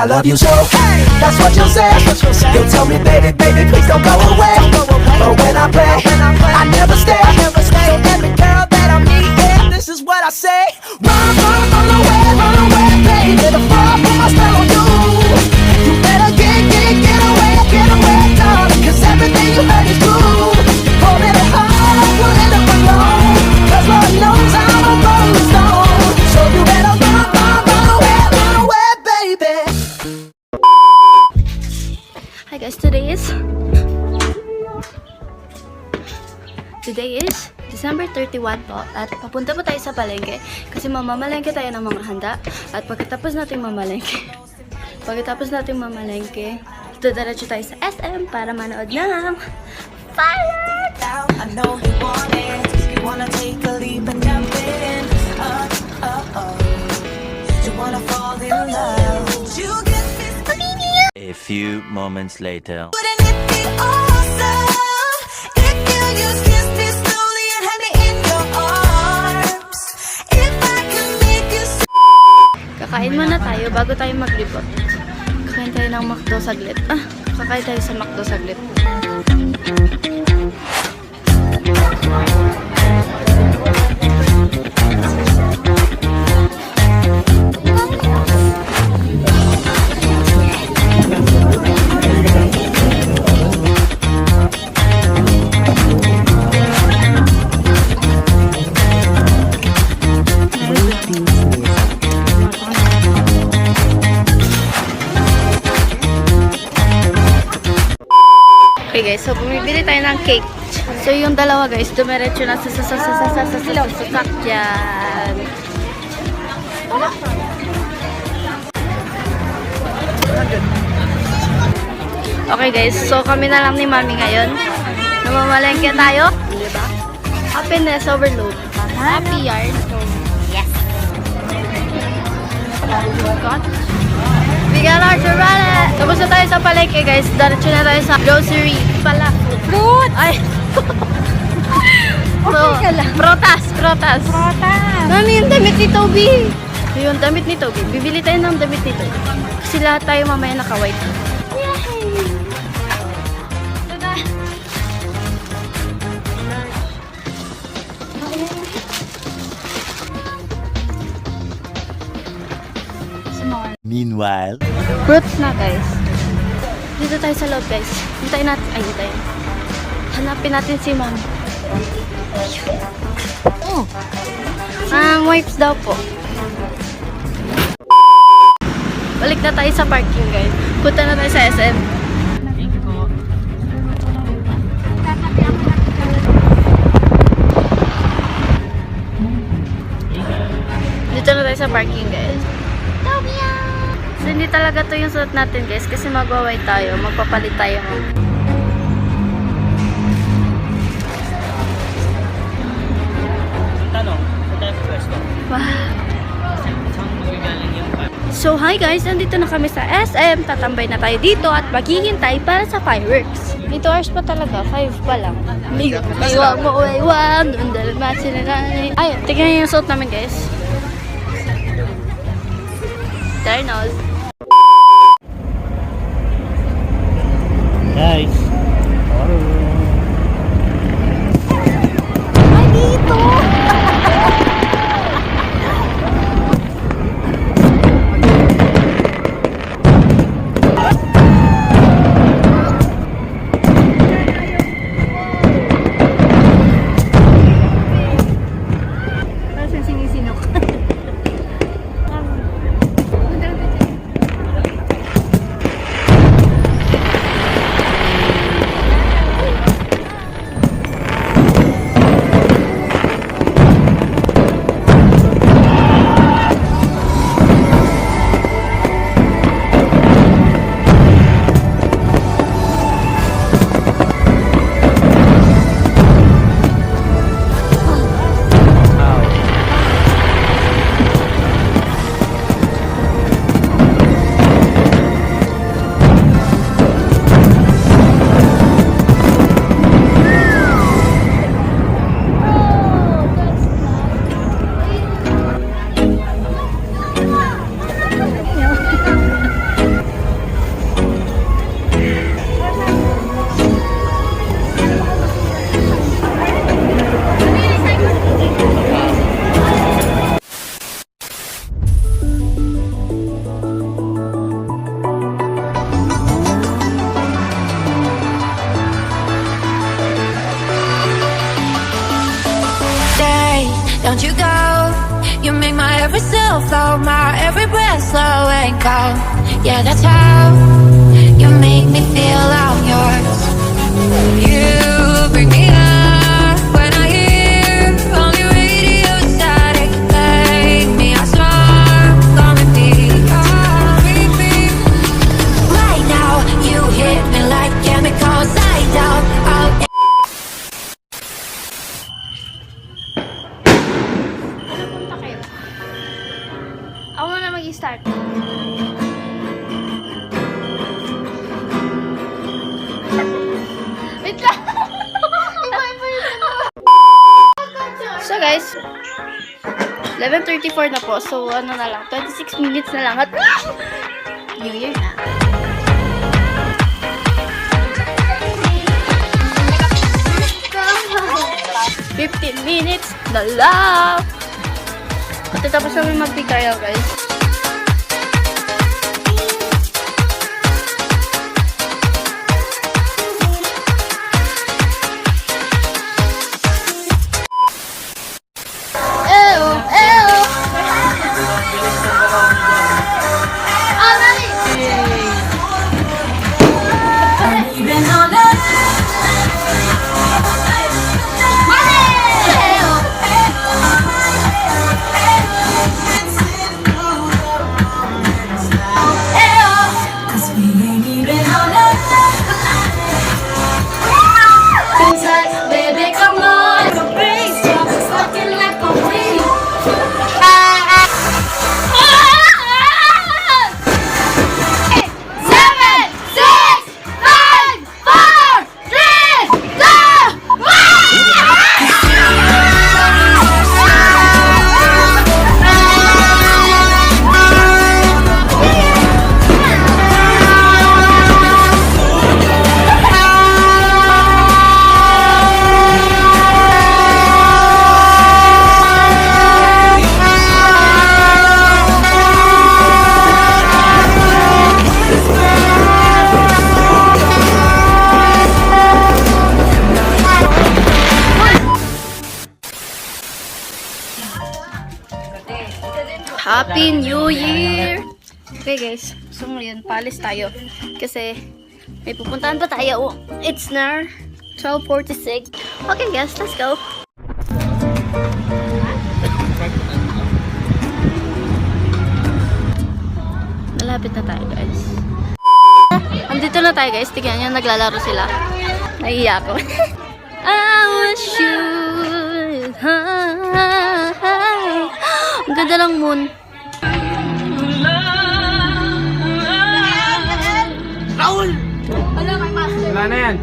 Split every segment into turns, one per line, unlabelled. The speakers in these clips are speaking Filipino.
I love you so. That's what you'll say. You'll tell me, baby, baby, please don't go away. But when I play, I never stay. So every girl that I meet, yeah, this is what I say. Run, run away, baby. The fall from my spell on you. You better get away, darling. 'Cause everything you heard is true. Hold it at home, you'll end up alone. 'Cause Lord knows I'm a rolling stone. So you better run away, baby.
Hi guys, today is December 31 po at papunta po tayo sa palengke kasi mamamalengke tayo ng mga handa at pagkatapos nating mamalengke, diretso tayo sa SM para manood ng fireworks!
I know you want it. You wanna take a leap and jump in. You wanna fall in love. You get this.
A few moments later.
Wouldn't it be awesome if you just kiss me slowly and had me in your arms? If I could make you
Kakain muna tayo bago tayo mag-report. Kakain tayo ng McDo saglit. Kakain tayo sa McDo saglit. Okay guys, so bumibili tayo ng cake. So yung dalawa guys, dumiretso na sa sasakyan. Okay guys, so kami na lang ni Mami ngayon. Namamalengke tayo. Diba? Happiness overload. Happy yarn. Yes. We got our Chevrolet! Tapos na tayo sa palengke guys. Diretso na tayo sa grocery. Pala. Fruit! Ay! Protas! Mami, yung damit ni Toby! Yung damit ni Toby. Bibili tayo ng damit ni Toby. Kasi lahat tayo mamaya naka-white. Yay! Tada!
Meanwhile,
Fruits na guys. Dito tayo sa loob guys. Hintayin. Hanapin natin si Mami. Oh. Wipes daw po. Balik na tayo sa parking guys. Punta na tayo sa SM. Dito na tayo sa parking guys. So, hindi talaga to yung suot natin guys kasi magwa-white tayo, magpapalit tayo. Wow. So hi guys, nandito na kami sa SM, tatambay na tayo dito at maghihintay para sa fireworks. 8 hours pa talaga, 5 pa lang. Iwag mo, iwag, dundal masinanay. Ay, tignan yung suot namin guys. Ternos.
guys.
Ay, dito!
every cell phone, my every breath slow and calm. Yeah, that's how you make me feel I'm yours. You bring me up when I hear only radio static. Make me a song, come and be right now. You hit me like chemicals. I doubt I'll
Punta kayo. Ako na mag-start. Wait lang! So guys, 11:34 na po. So ano na lang, 26 minutes na lang at New Year na. "15 minutes na lang." Matatapos namin magbigaya, guys. Ew! Ew! Ah, dali! Baby, come on! The bass drop is looking like a wave. 7, 6, 5, 4, 3, 2. Happy New Year! Okay guys, so ngayon, paalis tayo. Kasi may pupuntahan pa tayo. It's now 12:46. Okay guys, let's go! Malapit na tayo guys. Andito na tayo guys, tignan nyo, naglalaro sila. Naiiyak ako. I wish you ang ganda lang moon.
Wala na yan.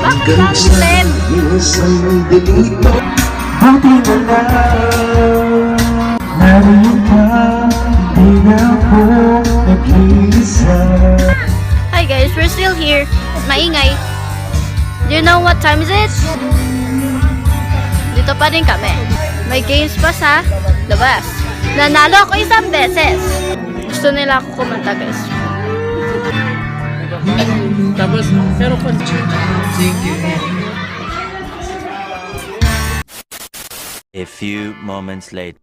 Bakit lang slim?
Buti na lang nariyan ka, di na ako nag-iisa.
Hi guys, we're still here. Maingay. Do you know what time is it? Dito pa din kami. May games pa sa labas. Nanalo ako isang beses. Gusto nila ako kumanta guys.
Tapos, pero
A few moments later.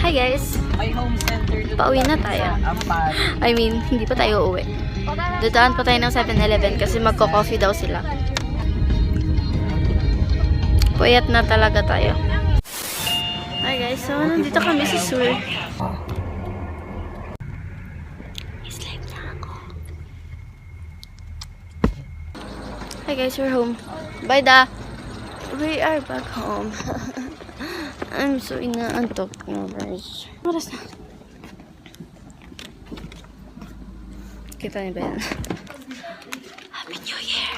Hi guys. Pauwi na tayo. I mean, hindi pa tayo uuwi. Dadaan pa tayo ng 7-Eleven kasi magko-coffee daw sila. Puyat na talaga tayo. Hi guys, so nandito kami sa Sur. Sleep na ako. Hi guys, we're home. Bye da. We are back home. I'm so inaantok na guys. Oras na. Kita niyo ba yan? Happy New Year!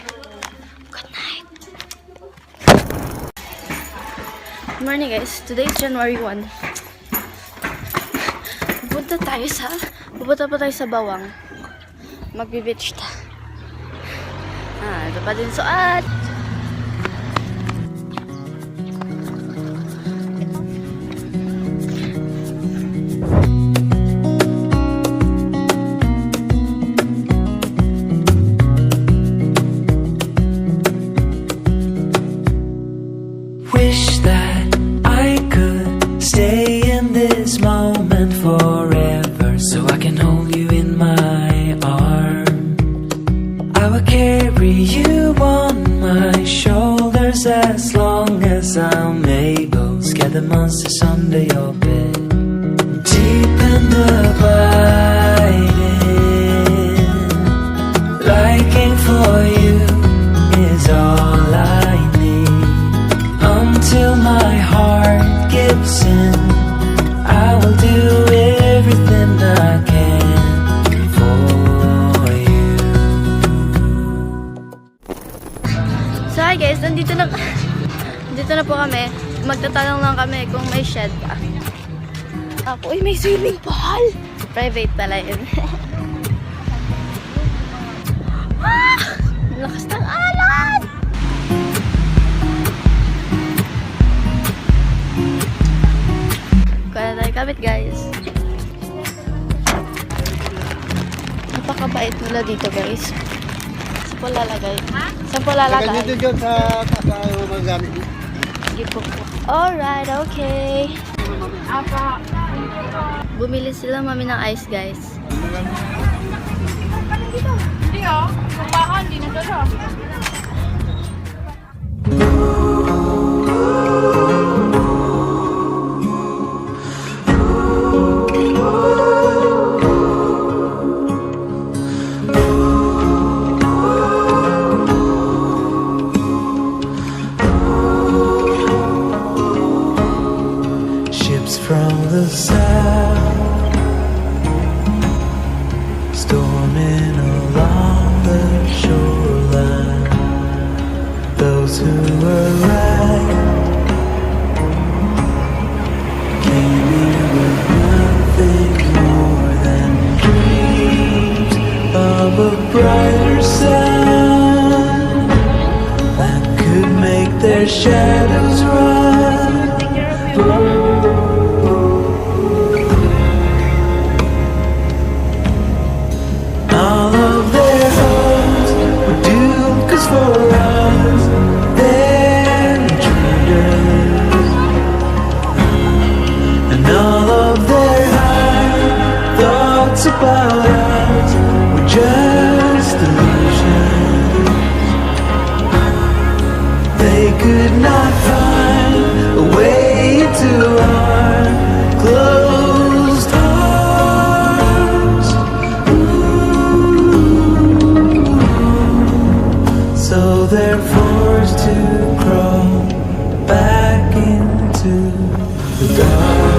Good night! Good morning guys. Today is January 1. Pupunta pa tayo sa Bawang. Magbe-beach ta. Ito pa din suot.
Wish that I could stay in this moment forever, so I can hold you in my arms. I will carry you on my shoulders as long as I'm able. Scare the monsters under your bed. Deep and abiding, liking for you is all I need. Until my heart gives in, I will do everything I can for you.
So hi guys, nandito na po kami. Magtatanong lang kami kung may shed pa. Ako, uy, may swimming pool! Private pala yun. Ah! Lakas ng alat! Kuha na tayo kabit, guys. Napakabait nila dito, guys. Saan po lalagay? Saan po lalagay?
Dito dyan sa magamit mo.
Sige po. Alright, okay. Bumili sila mami ng ice, guys.
Ships from the south, storming along the shoreline. Those who were right came here with nothing more than dreams of a brighter sun that could make their shadows run. All of their hopes were doomed, 'cause for us they're intruders, and all of their high thoughts about us were just illusions. They could not find a way into our closed hearts. So they're forced to crawl back into the dark.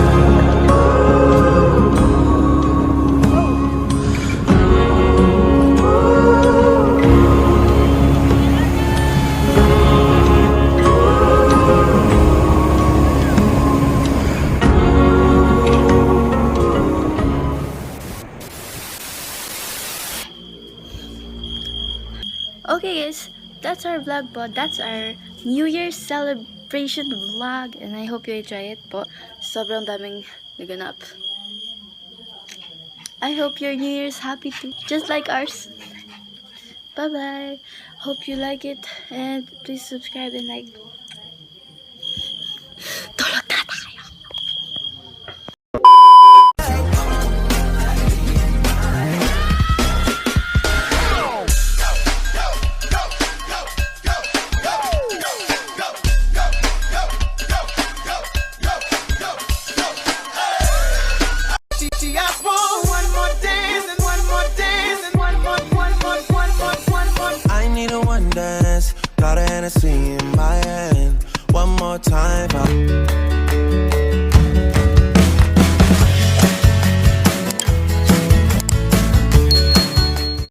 Okay guys, that's our vlog po. That's our New Year's celebration vlog. And I hope you enjoy it po. Sobrang daming naganap. I hope your New Year's happy too. Just like ours. Bye-bye. Hope you like it. And please subscribe and like. Tulog na tayo.
She asked for one more dance and one more dance and one more. I need a one dance, got a Hennessy in my hand. One more time.